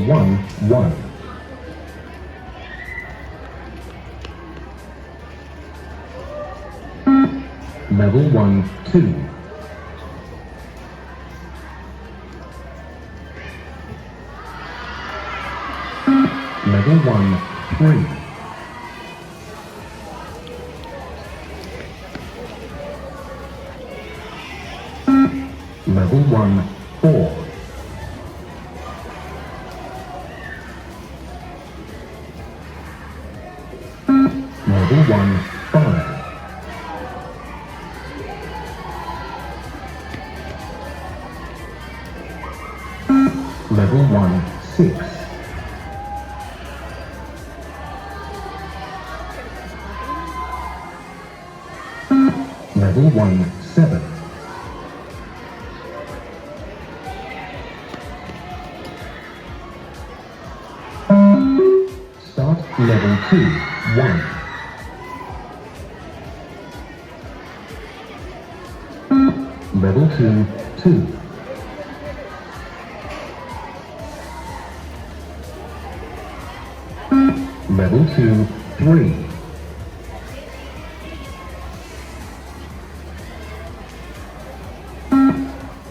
1, 1. Level 1, 2. Level 1, 3. Level 1, 4. Level 1, 5. Level 1, 6. Level 1, 7. Start level 2, 1. Level 2, 2. Level 2, 3.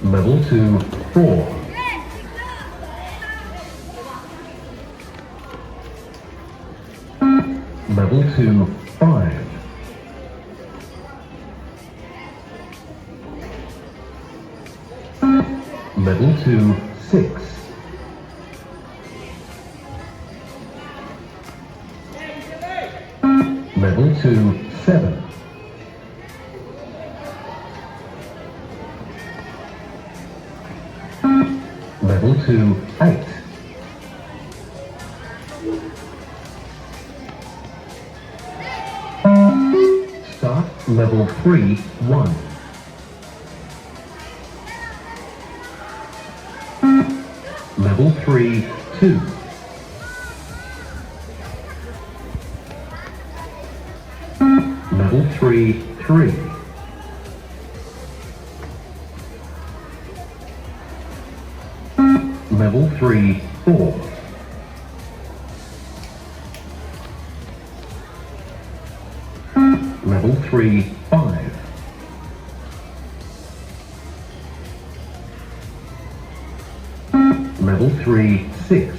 Level 2, 4. Level 2, 5. Level 2, 6. Level 2, 7. Level 2, 8. Start level 3, 1. Level 3, 2. Level 3, 3. Level 3, 4. Level 3, 5. Level 3, 6.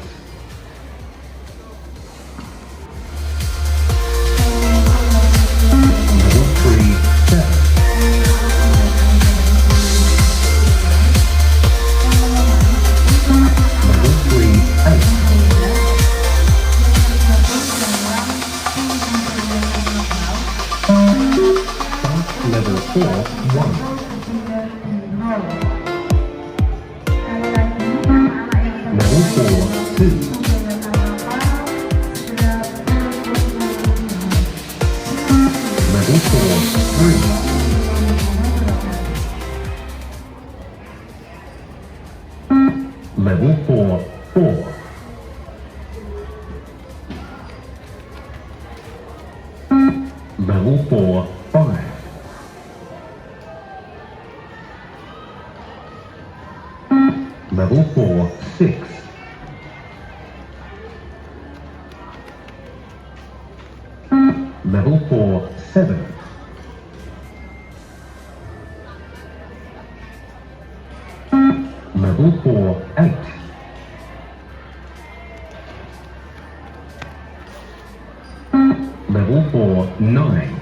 Level 3, 7. Level 3, 8. Start level 4, 1. Level 4, 2. Level 4, 3. Level 4, 4. Level 4, 5. Level 4, 6. Level 4, 7. Level 4, 8. Level 4, 9.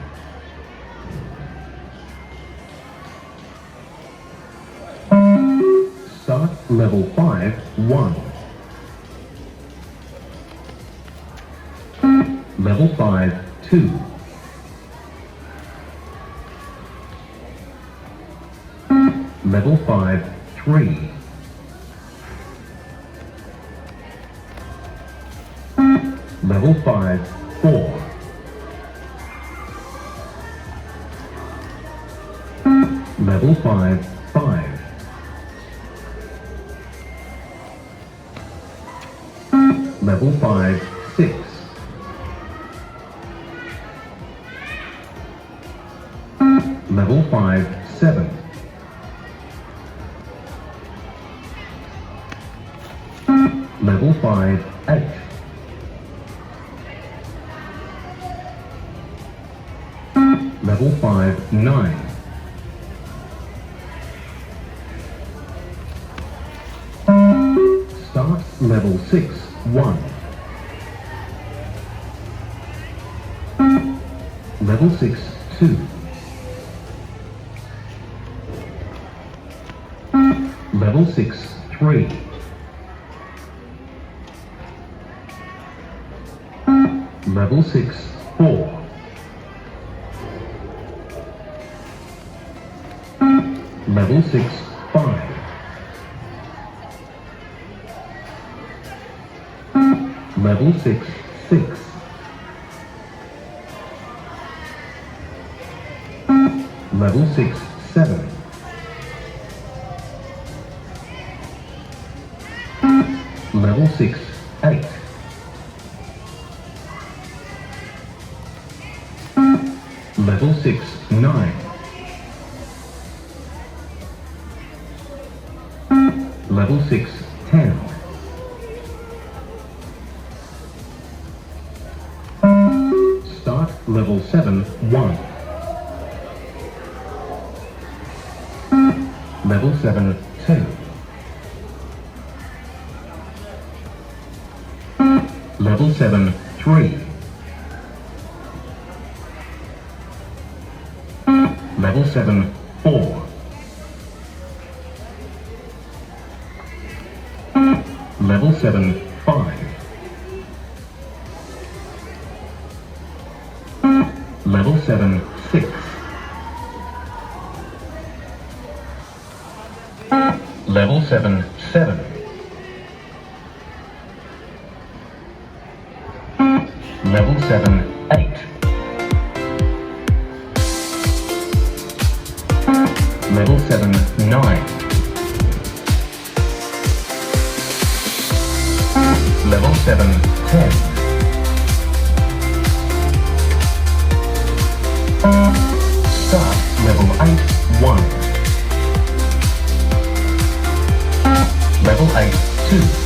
Start level 5, 1. Level 5, 2. Level 5, 3. Level 5, 4. Level 5, 5. Level 5, 6. Level 5, 7. Level Level 5, 8. Level 5, 9. Start level 6, 1. Level 6, 2. Level 6, 3. Level 6, 4. Level 6, 5. Level 6, 6. Level 6, 7. Level 6, 8. Level 6, 9. Level 6, 10. Start level 7, 1. Level 7, 2. Level 7, 3. Level 7, 4. Level 7, 5. Level 7, 6. Level 7, 7. Level 7, 8. Level 7, 9. Level 7, 10. Start level 8, 1. Level 8, 2.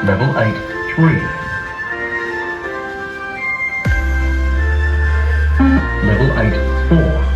Level 8, 3. Level 8, 4.